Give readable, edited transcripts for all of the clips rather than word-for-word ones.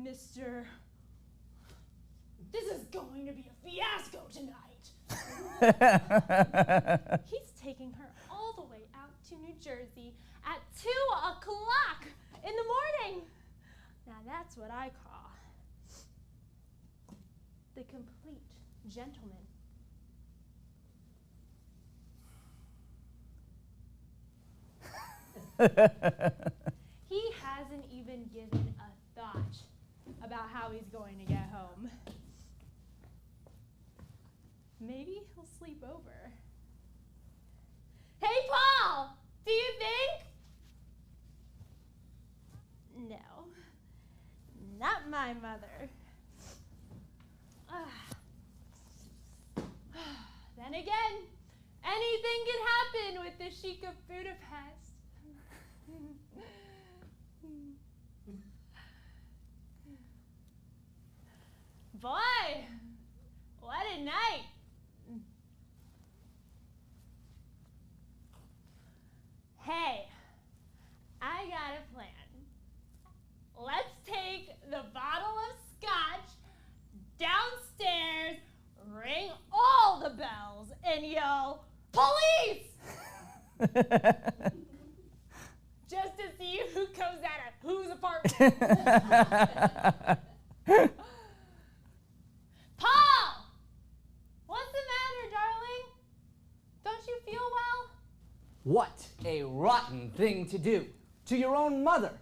Mr. This is going to be a fiasco tonight. He's taking her all the way out to New Jersey at 2 o'clock in the morning. Now that's what I call the complete gentleman. He hasn't even given a thought about how he's going to get home. Maybe he'll sleep over. Hey, Paul! Do you think? No, not my mother. Then again, anything can happen with the Sheik of Budapest. Boy, what a night. Hey, I got a plan. Let's take the bottle of scotch downstairs, ring all the bells, and yell, "Police!" Just to see who comes out of whose apartment. Paul! What's the matter, darling? Don't you feel well? What a rotten thing to do to your own mother.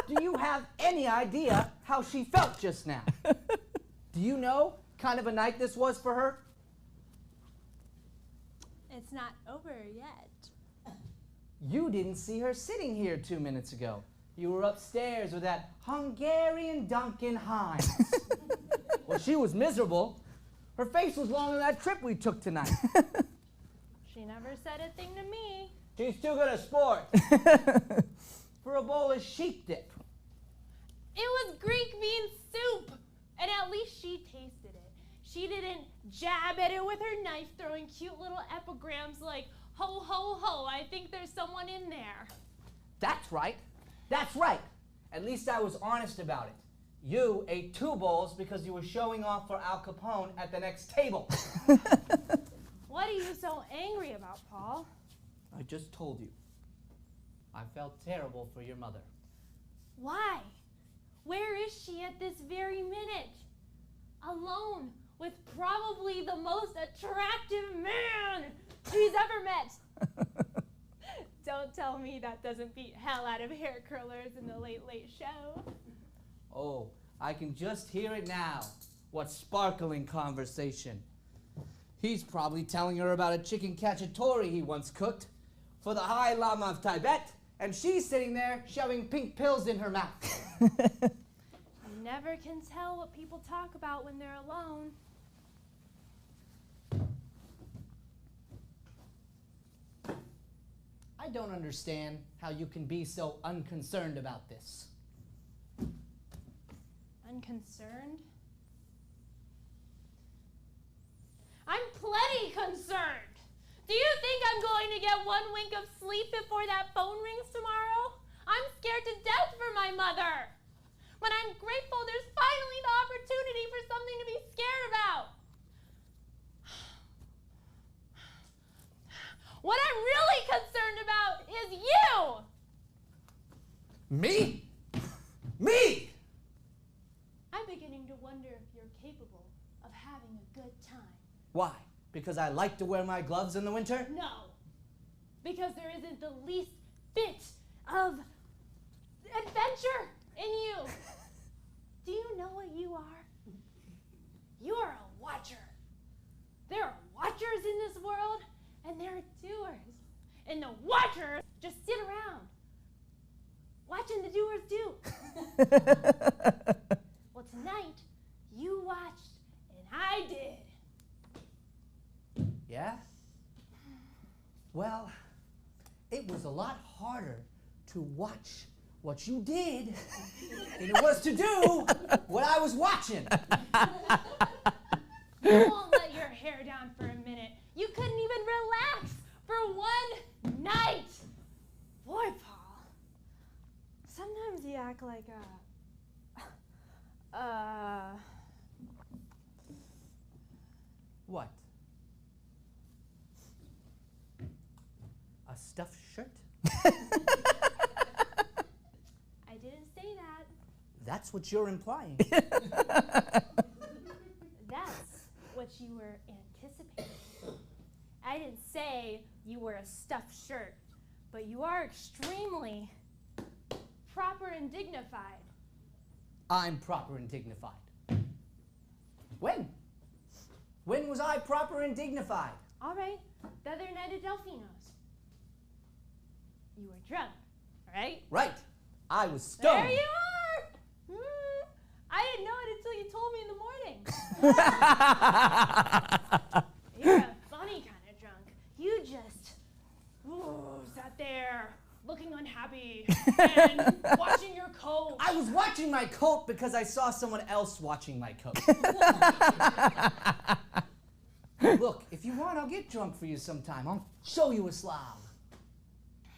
Do you have any idea how she felt just now? Do you know kind of a night this was for her? It's not over yet. You didn't see her sitting here 2 minutes ago. You were upstairs with that Hungarian Duncan Hines. Well, she was miserable. Her face was long on that trip we took tonight. She never said a thing to me. She's too good a sport. For a bowl of sheep dip. It was Greek bean soup, and at least she tasted it. She didn't jab at it with her knife, throwing cute little epigrams like, "Ho, ho, ho, I think there's someone in there." That's right. That's right. At least I was honest about it. You ate 2 bowls because you were showing off for Al Capone at the next table. What are you so angry about, Paul? I just told you. I felt terrible for your mother. Why? Where is she at this very minute? Alone with probably the most attractive man she's ever met. Don't tell me that doesn't beat hell out of hair curlers in the Late Late Show. Oh, I can just hear it now. What sparkling conversation. He's probably telling her about a chicken cacciatore he once cooked for the High Lama of Tibet, and she's sitting there shoving pink pills in her mouth. You never can tell what people talk about when they're alone. I don't understand how you can be so unconcerned about this. Unconcerned? I'm plenty concerned. Do you think I'm going to get 1 wink of sleep before that phone rings tomorrow? I'm scared to death for my mother. But I'm grateful there's finally the opportunity for something to be scared about. What I'm really concerned about is you! Me? Me? I'm beginning to wonder if you're capable of having a good time. Why? Because I like to wear my gloves in the winter? No, because there isn't the least bit of adventure in you. Do you know what you are? You are a watcher. There are watchers in this world, and there are doers. And the watchers just sit around, watching the doers do. Well, tonight, you watched, and I did. Yeah? Well, it was a lot harder to watch what you did than it was to do what I was watching. You won't let your hair down for a minute. You couldn't even relax for 1 night. Boy, Paul, sometimes you act like a What? A stuffed shirt? I didn't say that. That's what you're implying. That's what you were anticipating. I didn't say you were a stuffed shirt, but you are extremely proper and dignified. I'm proper and dignified. When? When was I proper and dignified? All right, the other night at Delfino's. You were drunk, right? Right. I was stoned. There you are! I didn't know it until you told me in the morning. You're a funny kind of drunk. You just sat there looking unhappy and watching your coat. I was watching my coat because I saw someone else watching my coat. Look, if you want, I'll get drunk for you sometime. I'll show you a slob.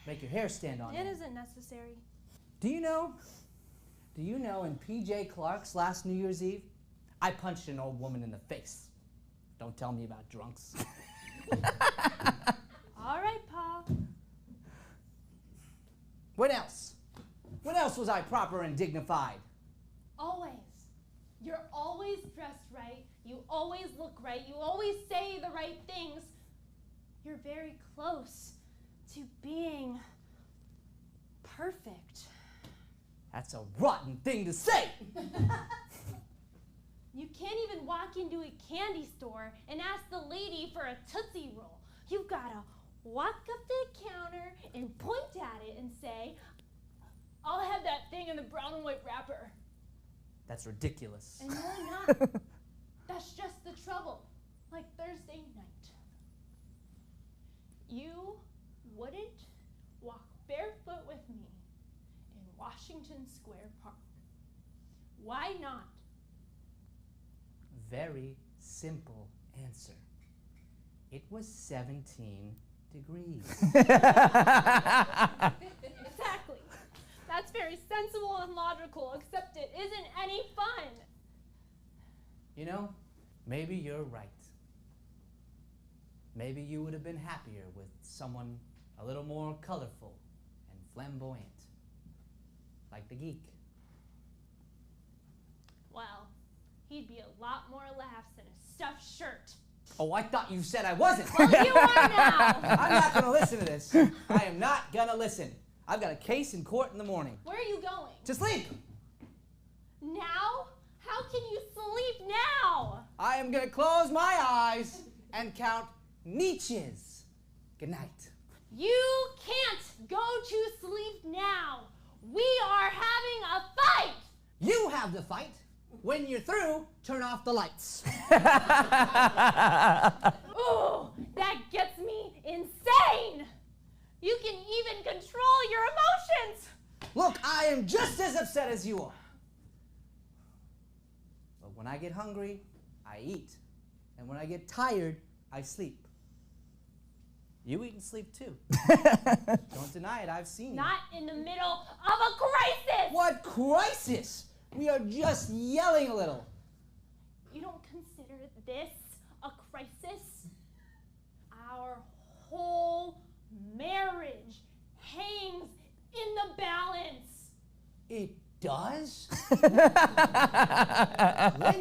Make your hair stand on It end. isn't necessary. Do you know in P.J. Clark's last New Year's Eve, I punched an old woman in the face. Don't tell me about drunks. All right, Paul. What else? When else was I proper and dignified? Always. You're always dressed right. You always look right. You always say the right things. You're very close to being perfect. That's a rotten thing to say. You can't even walk into a candy store and ask the lady for a Tootsie Roll. You've got to walk up to the counter and point at it and say, I'll have that thing in the brown and white wrapper. That's ridiculous. And you're not. That's just the trouble. Like Thursday night. You wouldn't walk barefoot with me in Washington Square Park. Why not? Very simple answer. It was 17 degrees. Exactly. That's very sensible and logical, except it isn't any fun. You know, maybe you're right. Maybe you would have been happier with someone a little more colorful and flamboyant, like the geek. Well, he'd be a lot more laughs than a stuffed shirt. Oh, I thought you said I wasn't. Well, you are now. I'm not going to listen to this. I am not going to listen. I've got a case in court in the morning. Where are you going? To sleep. Now? How can you sleep now? I am going to close my eyes and count Nietzsche's. Good night. You can't go to sleep now. We are having a fight. You have the fight. When you're through, turn off the lights. Ooh, that gets me insane. You can even control your emotions. Look, I am just as upset as you are. But when I get hungry, I eat. And when I get tired, I sleep. You eat and sleep too. Don't deny it, I've seen you. Not in the middle of a crisis. What crisis? We are just yelling a little. You don't consider this a crisis? Our whole marriage hangs in the balance. It does? When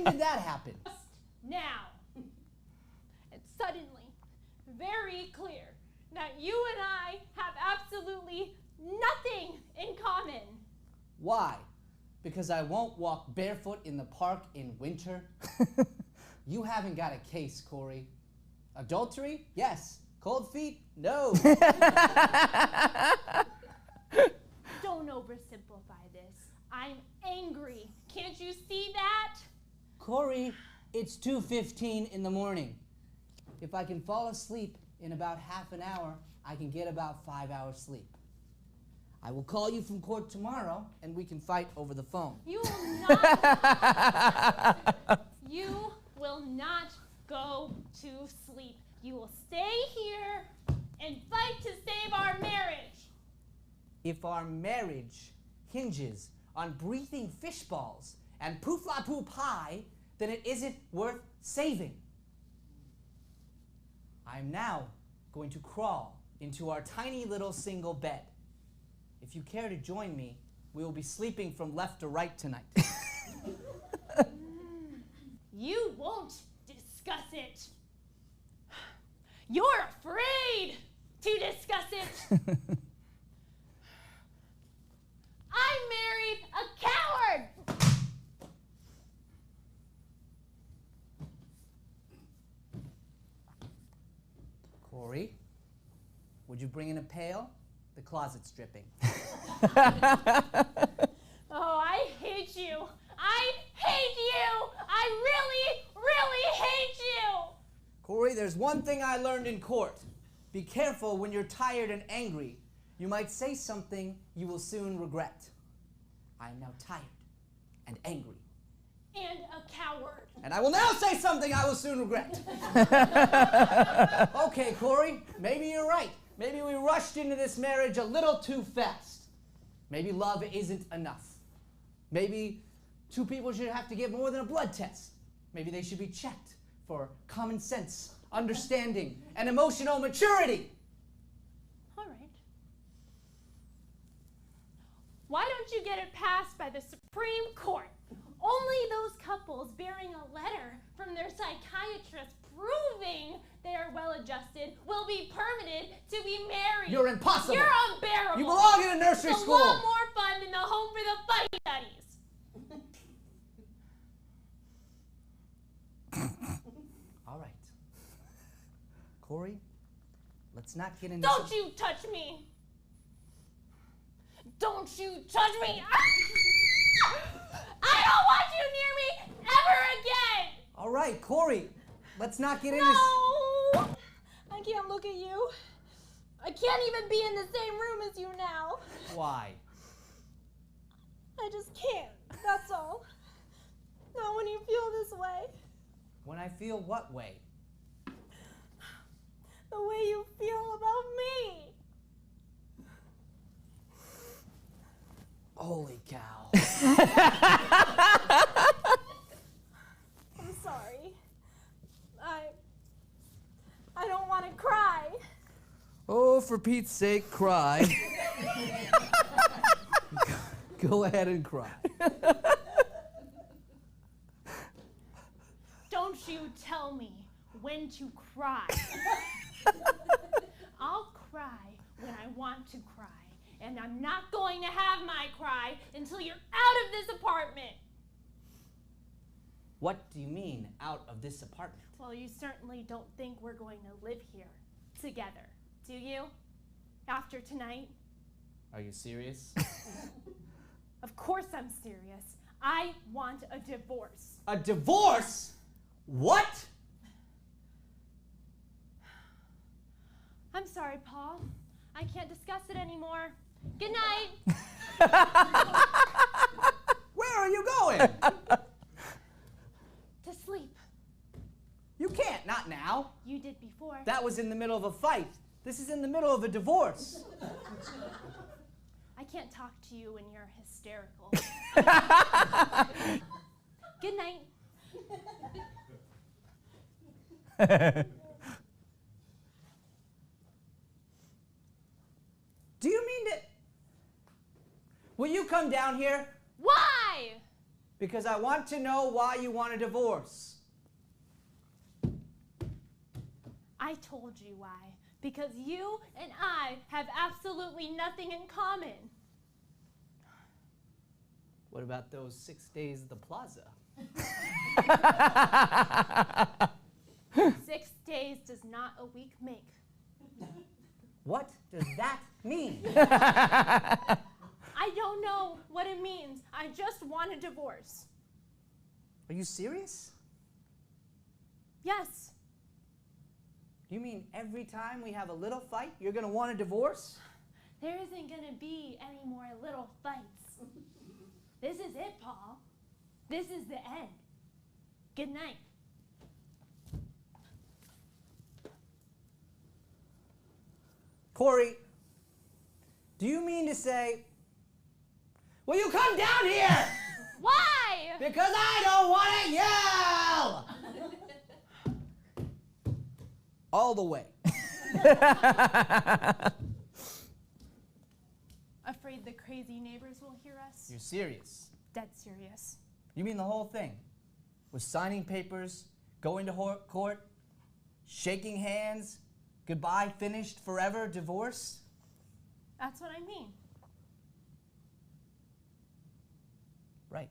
did that happen? Now, it's suddenly very clear that you and I have absolutely nothing in common. Why? Because I won't walk barefoot in the park in winter? You haven't got a case, Corey. Adultery? Yes. Cold feet? No. Don't oversimplify this. I'm angry. Can't you see that? Corey, it's 2:15 in the morning. If I can fall asleep in about half an hour, I can get about 5 hours sleep. I will call you from court tomorrow, and we can fight over the phone. You will not. You will not go to sleep. You will stay here and fight to save our marriage. If our marriage hinges on breathing fish balls and poo-fla-poo pie, then it isn't worth saving. I'm now going to crawl into our tiny little single bed. If you care to join me, we will be sleeping from left to right tonight. You won't discuss it. You're afraid to discuss it. I married a coward. Corey, would you bring in a pail? The closet's dripping. Oh, I hate you. I hate you. I really, really hate you. Corey, there's one thing I learned in court. Be careful when you're tired and angry. You might say something you will soon regret. I am now tired and angry. And a coward. And I will now say something I will soon regret. Okay, Corey, maybe you're right. Maybe we rushed into this marriage a little too fast. Maybe love isn't enough. Maybe two people should have to get more than a blood test. Maybe they should be checked for common sense, understanding, and emotional maturity. All right. Why don't you get it passed by the Supreme Court? Only those couples bearing a letter from their psychiatrist proving they are well-adjusted will be permitted to be married. You're impossible. You're unbearable. You belong in a nursery it's school. It's a lot more fun than the home for the funny studies. All right. Corey, let's not get into... Don't you touch me. Don't you touch me. I don't want you near me ever again. All right, Corey, let's not get into... No! I can't look at you. I can't even be in the same room as you now. Why? I just can't, that's all. Not when you feel this way. When I feel what way? The way you feel about me. Holy cow. I'm sorry. I don't want to cry. Oh, for Pete's sake, cry. Go ahead and cry. Don't you tell me when to cry. I'll cry when I want to cry, and I'm not going to have my cry until you're out of this apartment. What do you mean, out of this apartment? Well, you certainly don't think we're going to live here together, do you? After tonight? Are you serious? Of course I'm serious. I want a divorce. A divorce? What? I'm sorry, Paul. I can't discuss it anymore. Good night. Where are you going? To sleep. You can't, not now. You did before. That was in the middle of a fight. This is in the middle of a divorce. I can't talk to you when you're hysterical. Good night. Do you mean to... Will you come down here? Why? Because I want to know why you want a divorce. I told you why. Because you and I have absolutely nothing in common. What about those 6 days at the plaza? 6 days does not a week make. What does that mean? I don't know what it means. I just want a divorce. Are you serious? Yes. You mean every time we have a little fight, you're going to want a divorce? There isn't going to be any more little fights. This is it, Paul. This is the end. Good night. Corey, do you mean to say... Will you come down here? Why? Because I don't want to yell! All the way. Afraid the crazy neighbors will hear us? You're serious? Dead serious. You mean the whole thing? With signing papers, going to court, shaking hands, goodbye, finished, forever, divorce? That's what I mean. Right.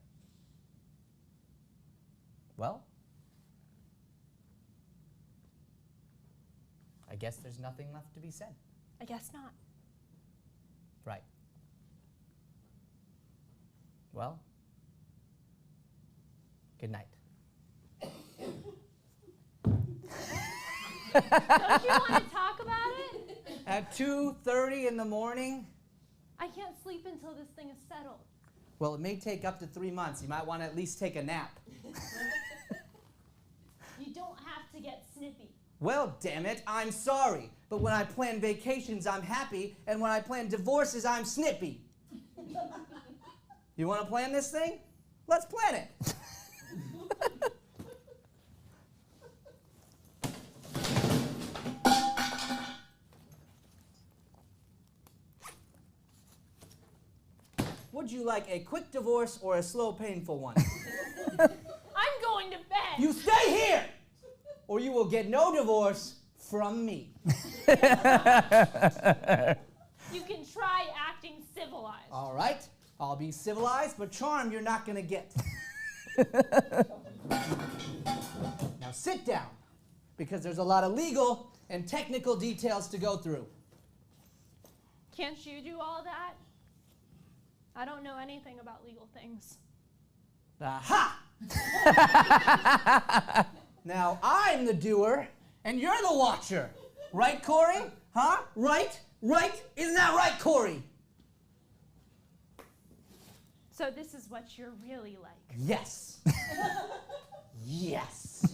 Well, I guess there's nothing left to be said. I guess not. Right. Well, good night. Don't you want to talk about it? At 2:30 in the morning? I can't sleep until this thing is settled. Well, it may take up to 3 months. You might want to at least take a nap. You don't have to get snippy. Well, damn it, I'm sorry. But when I plan vacations, I'm happy. And when I plan divorces, I'm snippy. You want to plan this thing? Let's plan it. Would you like a quick divorce or a slow, painful one? I'm going to bed. You stay here, or you will get no divorce from me. You can try acting civilized. All right, I'll be civilized, but charm you're not gonna get. Now sit down, because there's a lot of legal and technical details to go through. Can't you do all that? I don't know anything about legal things. Aha! Now I'm the doer, and you're the watcher. Right, Corey? Huh? Right? Right? Isn't that right, Corey? So this is what you're really like. Yes. Yes.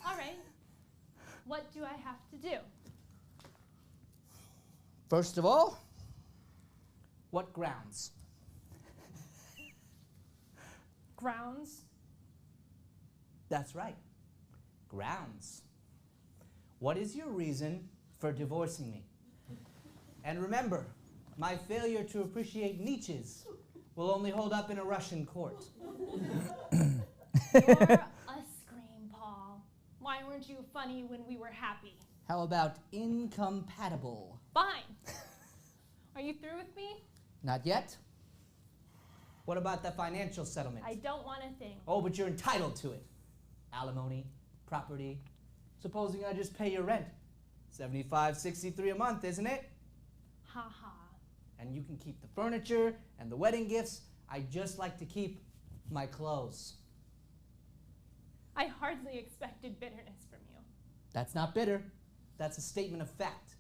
All right. What do I have to do? First of all, what grounds? Grounds? That's right. Grounds. What is your reason for divorcing me? And remember, my failure to appreciate niches will only hold up in a Russian court. You're a scream, Paul. Why weren't you funny when we were happy? How about incompatible? Fine. Are you through with me? Not yet. What about the financial settlement? I don't want a thing. Oh, but you're entitled to it. Alimony, property. Supposing I just pay your rent. $75.63 a month, isn't it? Ha ha. And you can keep the furniture and the wedding gifts. I just like to keep my clothes. I hardly expected bitterness from you. That's not bitter. That's a statement of fact.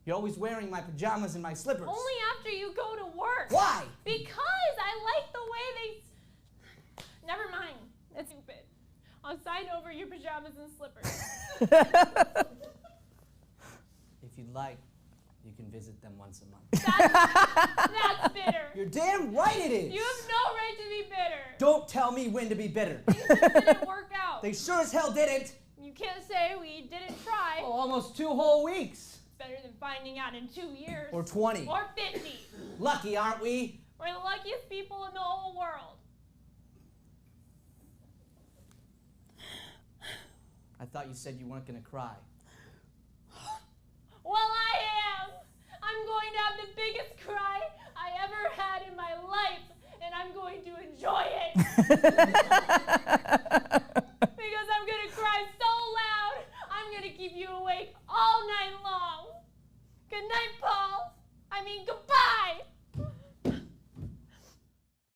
You're always wearing my pajamas and my slippers. Only after you go to work. Why? Because I like the way they... Never mind. It's stupid. I'll sign over your pajamas and slippers. If you'd like, you can visit them once a month. That's bitter. You're damn right it is. You have no right to be bitter. Don't tell me when to be bitter. Things just didn't work out. They sure as hell didn't. You can't say we didn't try. Oh, almost 2 whole weeks. It's better than finding out in 2 years. Or 20. Or 50. Lucky, aren't we? We're the luckiest people in the whole world. I thought you said you weren't going to cry. Well, I am. I'm going to have the biggest cry I ever had in my life, and I'm going to enjoy it.